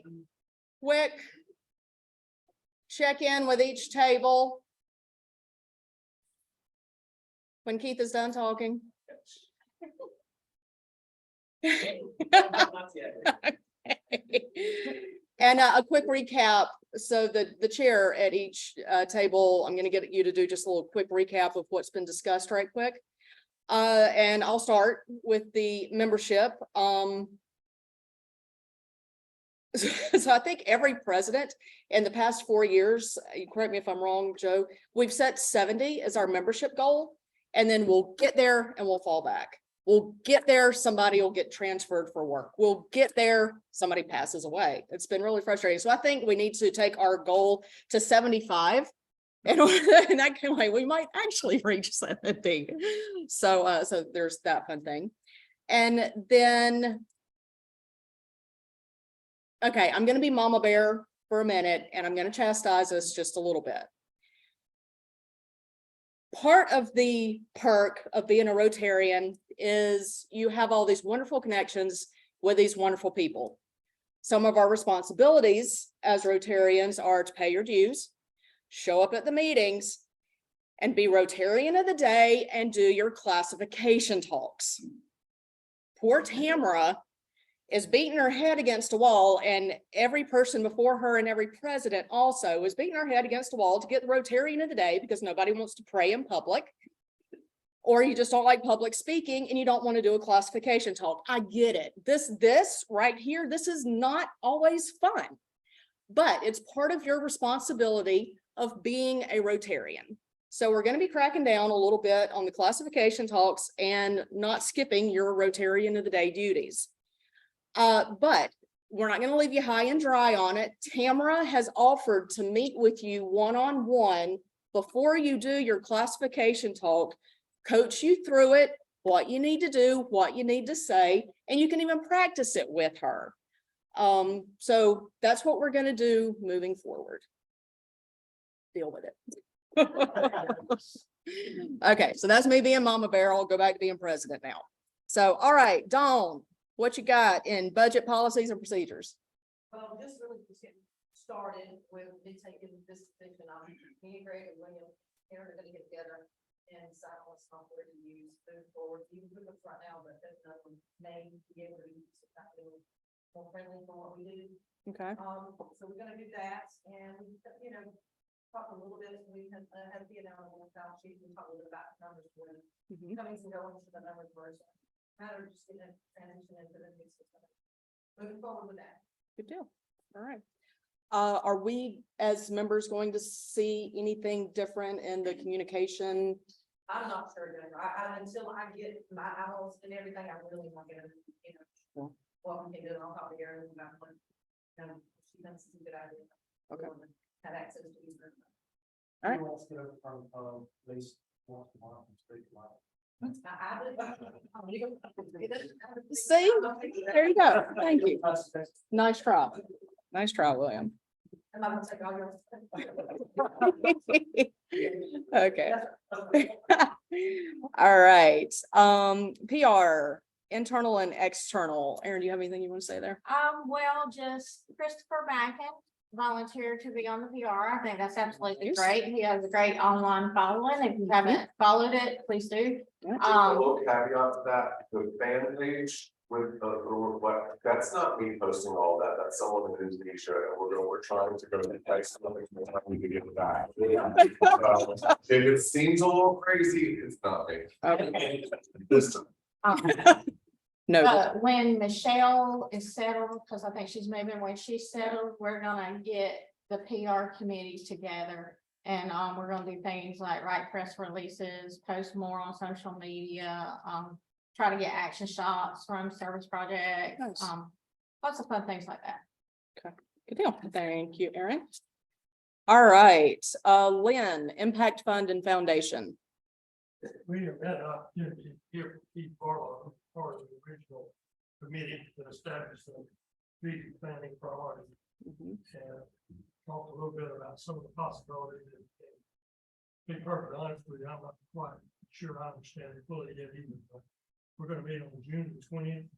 a quick check-in with each table when Keith is done talking. And a quick recap. So the chair at each table, I'm going to get you to do just a little quick recap of what's been discussed right quick. And I'll start with the membership. So I think every president in the past 4 years, you correct me if I'm wrong, Joe, we've set 70 as our membership goal, and then we'll get there and we'll fall back. We'll get there, somebody will get transferred for work. We'll get there, somebody passes away. It's been really frustrating. So I think we need to take our goal to 75. And in that way, we might actually reach 70. So there's that fun thing. And then, okay, I'm going to be Mama Bear for a minute, and I'm going to chastise us just a little bit. Part of the perk of being a Rotarian is you have all these wonderful connections with these wonderful people. Some of our responsibilities as Rotarians are to pay your dues, show up at the meetings, and be Rotarian of the day and do your classification talks. Poor Tamara is beating her head against a wall, and every person before her and every president also is beating her head against a wall to get the Rotarian of the day because nobody wants to pray in public, or you just don't like public speaking and you don't want to do a classification talk. I get it. This right here, this is not always fun, but it's part of your responsibility of being a Rotarian. So we're going to be cracking down a little bit on the classification talks and not skipping your Rotarian of the day duties. But we're not going to leave you high and dry on it. Tamara has offered to meet with you one-on-one before you do your classification talk, coach you through it, what you need to do, what you need to say, and you can even practice it with her. So that's what we're going to do moving forward. Deal with it. Okay, so that's me being Mama Bear. I'll go back to being president now. So, all right, Dawn. What you got in budget policies and procedures? Well, just really just getting started with me taking this decision on me, Greg, and William, Aaron are going to get together and decide on what software to use moving forward. Even with us right now, but there's no name to be able to use something more friendly for what we do. Okay. So we're going to do that, and talk a little bit. We have a P&L on the balance sheet. We talk a little bit about numbers when coming and going to the numbers version. Matter just in a transition into the new system. Moving forward with that. Good deal. All right. Are we as members going to see anything different in the communication? I'm not sure. Until I get my owls and everything, I'm really not gonna, what we can do. I'll talk to Erin about what, she thinks is a good idea. Okay. Have access to these. All right. See, there you go. Thank you. Nice try. Nice try, William. Okay. All right. PR, internal and external. Erin, do you have anything you want to say there? Well, just Christopher Mackin volunteered to be on the PR. I think that's absolutely Yes. great. He has a great online following. If you haven't followed it, please do. A little caveat to that, the fan page with the that's not me posting all that. That's someone who's the show, and we're trying to go to the place something we can get it back. If it seems a little crazy, it's not me. Okay. This No. When Michelle is settled, because I think she's moving, when she's settled, we're gonna get the PR committees together. And we're gonna do things like write press releases, post more on social media, try to get action shots from service projects, Nice. lots of fun things like that. Okay, good deal. Thank you, Erin. All right, Lynn, Impact Fund and Foundation. We have had an opportunity here for Keith Barlow, part of the original committee that established the strategic planning priority. And talked a little bit about some of the possibilities. To be perfectly honest with you, I'm not quite sure I understand it fully yet either, but we're going to meet on June the 20th.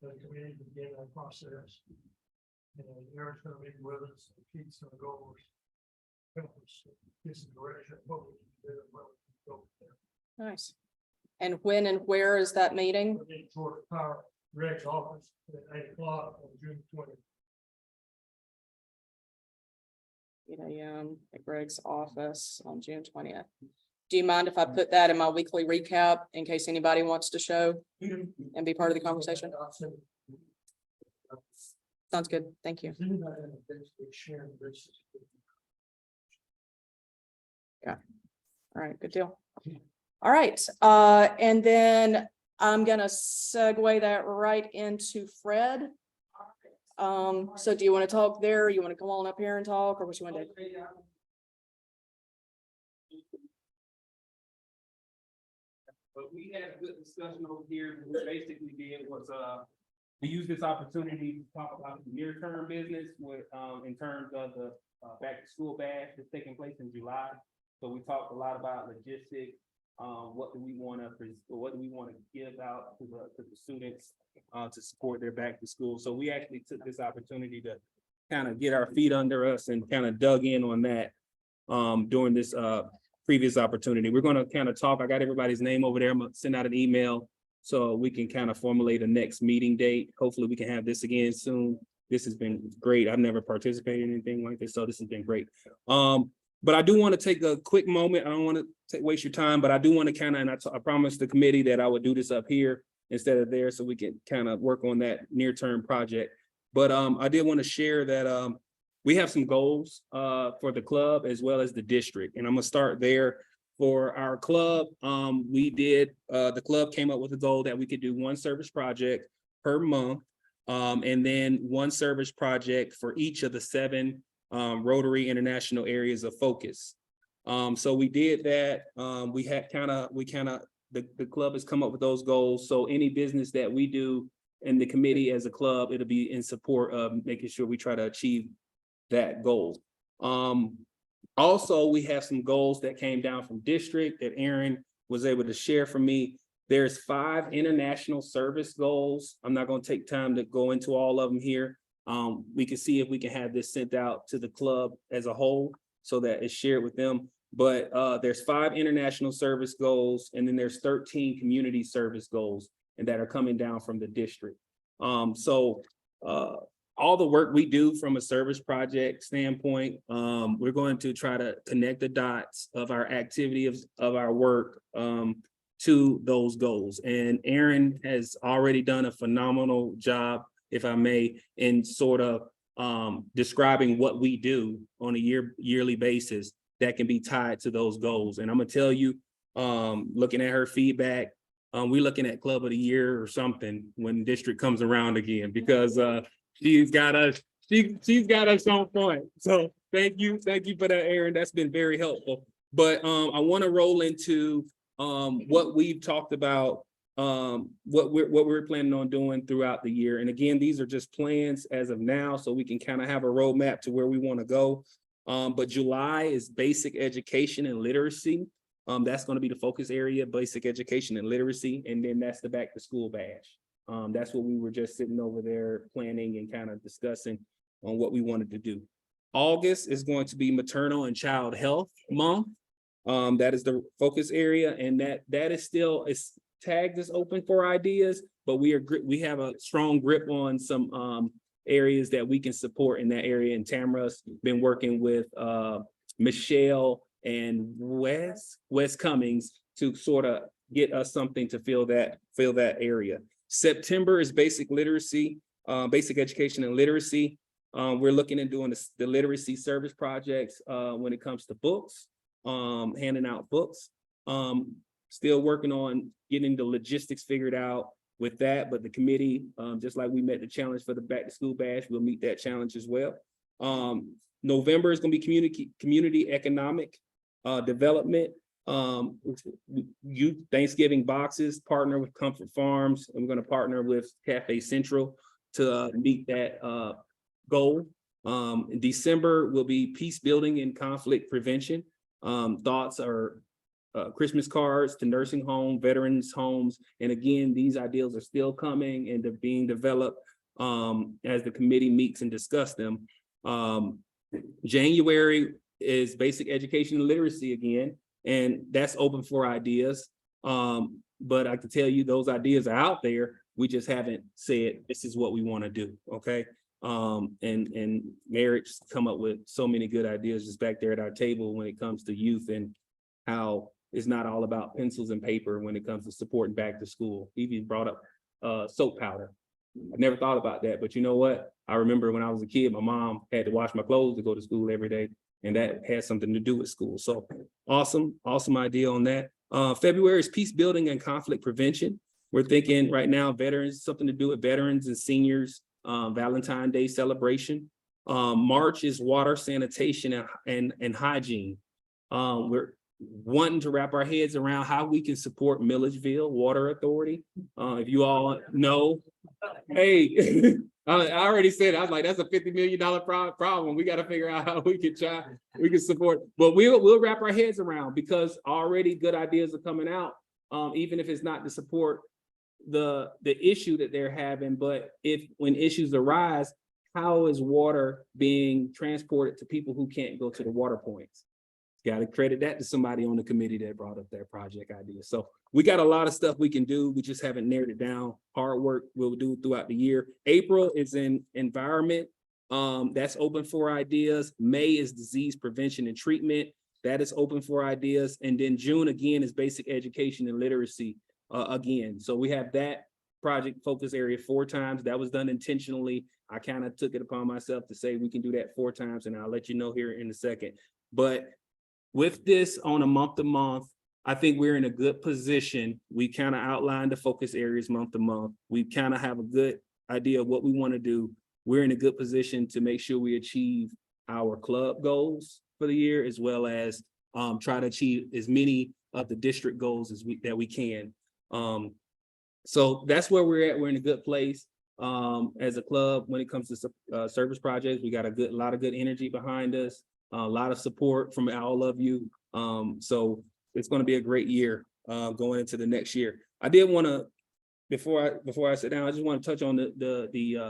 The committee begin that process. And Aaron's gonna be with us, and Keith's gonna go over, help us get some direction, what we can do, and what we can go there. Nice. And when and where is that meeting? We're in Georgia Power Greg's office at 8 o'clock on June 20th. 8 a.m. at Greg's office on June 20th. Do you mind if I put that in my weekly recap in case anybody wants to show and be part of the conversation? I'll send it. Sounds good. Thank you. Does anybody have a basically sharing this? All right, good deal. All right, and then I'm gonna segue that right into Fred. So do you want to talk there? Or you want to come on up here and talk, or what you want to do? But we had a good discussion over here. What we basically did was, we used this opportunity to talk about the near-term business with, in terms of the, back to school bash that's taking place in July. So we talked a lot about logistics, what do we want to give out to the students, to support their back to school. So we actually took this opportunity to kind of get our feet under us and kind of dug in on that, during this, previous opportunity. We're going to kind of talk. I got everybody's name over there. I'm gonna send out an email so we can kind of formulate a next meeting date. Hopefully we can have this again soon. This has been great. I've never participated in anything like this, so this has been great. But I do want to take a quick moment. I don't want to waste your time, but I do want to kind of, and I promised the committee that I would do this up here instead of there, so we can kind of work on that near-term project. But I did want to share that we have some goals for the club as well as the district, and I'm gonna start there. For our club, the club came up with a goal that we could do one service project per month, and then one service project for each of the 7 Rotary International areas of focus. So we did that. The club has come up with those goals. So any business that we do in the committee as a club, it'll be in support of making sure we try to achieve that goal. Also, we have some goals that came down from district that Aaron was able to share for me. There's 5 international service goals. I'm not going to take time to go into all of them here. We can see if we can have this sent out to the club as a whole so that it's shared with them. But there's 5 international service goals, and then there's 13 community service goals, and that are coming down from the district. All the work we do from a service project standpoint, we're going to try to connect the dots of our activity of our work to those goals. And Aaron has already done a phenomenal job, if I may, in sort of describing what we do on a yearly basis that can be tied to those goals. And I'm gonna tell you, looking at her feedback, we're looking at Club of the Year or something when district comes around again, because she's got us on point. So thank you for that, Aaron. That's been very helpful. But I want to roll into what we've talked about, what we're planning on doing throughout the year. And again, these are just plans as of now, so we can kind of have a roadmap to where we want to go. But July is basic education and literacy. That's going to be the focus area, basic education and literacy. And then that's the back to school bash. That's what we were just sitting over there planning and kind of discussing on what we wanted to do. August is going to be maternal and child health month. That is the focus area, and that is still, it's tagged as open for ideas, but we have a strong grip on some areas that we can support in that area. And Tamara's been working with Michelle and Wes Cummings to sort of get us something to fill that area. September is basic literacy, basic education and literacy. We're looking at doing the literacy service projects when it comes to books, handing out books. Still working on getting the logistics figured out with that, but the committee, just like we met the challenge for the back to school bash, we'll meet that challenge as well. November is going to be community economic development. Youth Thanksgiving boxes, partner with Comfort Farms, and we're going to partner with Cafe Central to meet that goal. In December will be peace building and conflict prevention. Thoughts are Christmas cards to nursing home, veterans homes, and again, these ideals are still coming and they're being developed. as the committee meets and discuss them. January is basic education and literacy again, and that's open for ideas. But I can tell you those ideas are out there. We just haven't said this is what we want to do. Okay. And Merritt's come up with so many good ideas just back there at our table when it comes to youth and how it's not all about pencils and paper when it comes to supporting back to school. He even brought up soap powder. I never thought about that, but you know what? I remember when I was a kid, my mom had to wash my clothes to go to school every day, and that had something to do with school. So awesome idea on that. February is peace building and conflict prevention. We're thinking right now, veterans, something to do with veterans and seniors, Valentine's Day celebration. March is water, sanitation, and hygiene. We're wanting to wrap our heads around how we can support Milledgeville Water Authority. If you all know, hey, I already said, I was like, that's a $50 million problem. We got to figure out how we can support, but we'll wrap our heads around, because already good ideas are coming out, even if it's not to support the issue that they're having, but when issues arise, how is water being transported to people who can't go to the water points? Got to credit that to somebody on the committee that brought up that project idea. So we got a lot of stuff we can do. We just haven't narrowed it down. Hard work we'll do throughout the year. April is in environment. That's open for ideas. May is disease prevention and treatment. That is open for ideas. And then June again is basic education and literacy again. So we have that project focus area 4 times. That was done intentionally. I kind of took it upon myself to say we can do that 4 times, and I'll let you know here in a second. But with this on a month to month, I think we're in a good position. We kind of outlined the focus areas month to month. We kind of have a good idea of what we want to do. We're in a good position to make sure we achieve our club goals for the year, as well as try to achieve as many of the district goals as we can. So that's where we're at. We're in a good place as a club when it comes to service projects. We got a lot of good energy behind us. A lot of support from all of you. So it's going to be a great year going into the next year. I did want to, before I sit down, I just want to touch on the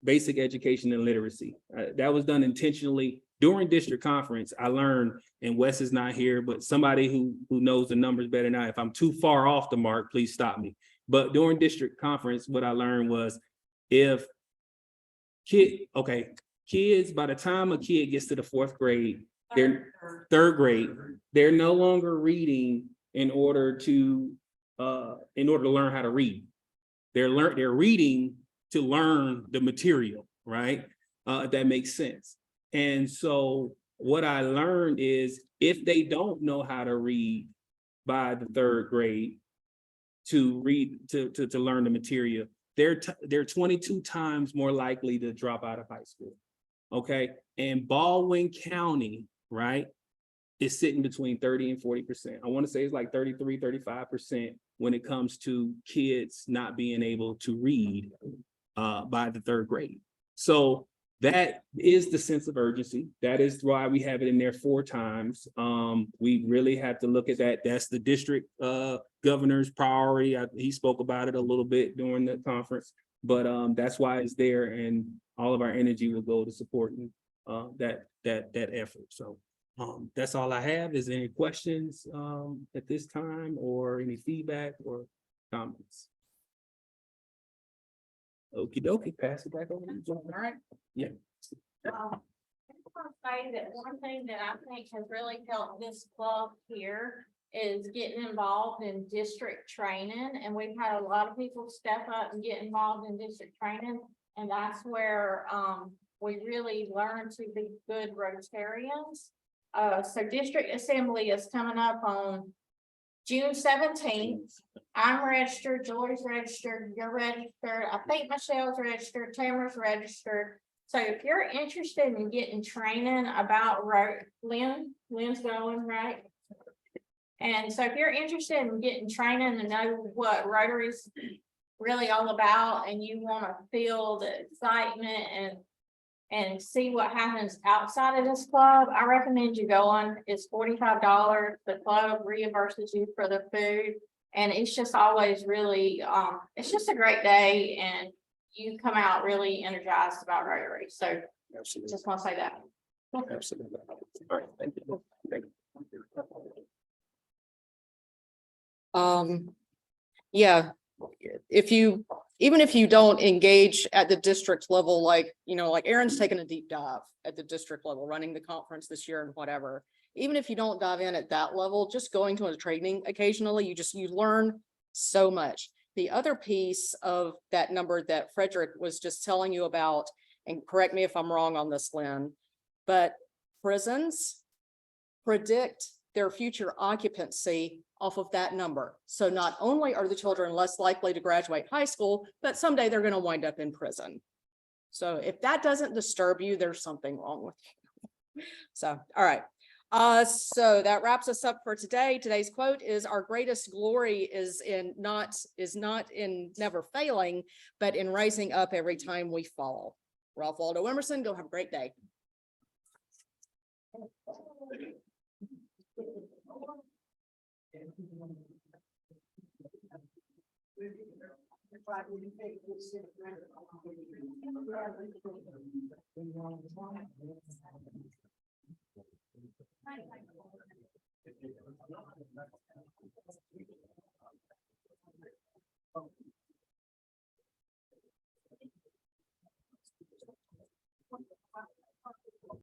basic education and literacy. That was done intentionally during district conference. I learned, and Wes is not here, but somebody who knows the numbers better than I. If I'm too far off the mark, please stop me. But during district conference, what I learned was kids, by the time a kid gets to the 4th grade, they're 3rd grade, they're no longer reading in order to learn how to read. They're reading to learn the material, right? If that makes sense. And so what I learned is, if they don't know how to read by the 3rd grade to learn the material, they're 22 times more likely to drop out of high school. Okay. And Baldwin County, right, is sitting between 30 and 40%. I want to say it's like 33, 35% when it comes to kids not being able to read by the 3rd grade. So that is the sense of urgency. That is why we have it in there 4 times. We really have to look at that. That's the district governor's priority. He spoke about it a little bit during the conference, but that's why it's there, and all of our energy will go to supporting that effort. So that's all I have. Is there any questions at this time, or any feedback or comments? Okie dokie, pass it back over to you, John. All right. Yeah. I want to say that one thing that I think has really helped this club here is getting involved in district training. And we've had a lot of people step up and get involved in district training. And that's where we really learn to be good Rotarians. So district assembly is coming up on June 17th. I'm registered, Joy's registered, you're registered. I think Michelle's registered, Tamara's registered. So if you're interested in getting training about Lynn's going, right? And so if you're interested in getting training and know what Rotary's really all about, and you want to feel the excitement and see what happens outside of this club, I recommend you going. It's $45. The club reimburses you for the food. And it's just always really, it's just a great day and you come out really energized about Rotary. So Absolutely. just want to say that. Absolutely. All right, thank you. Thank you. Yeah, even if you don't engage at the district level, like, like Aaron's taken a deep dive at the district level, running the conference this year and whatever. Even if you don't dive in at that level, just going to a training occasionally, you learn so much. The other piece of that number that Frederick was just telling you about, and correct me if I'm wrong on this, Lynn, but prisons predict their future occupancy off of that number. So not only are the children less likely to graduate high school, but someday they're going to wind up in prison. So if that doesn't disturb you, there's something wrong with you. So, all right. So that wraps us up for today. Today's quote is, "Our greatest glory is not in never failing, but in rising up every time we fall." Ralph Waldo Emerson, go have a great day.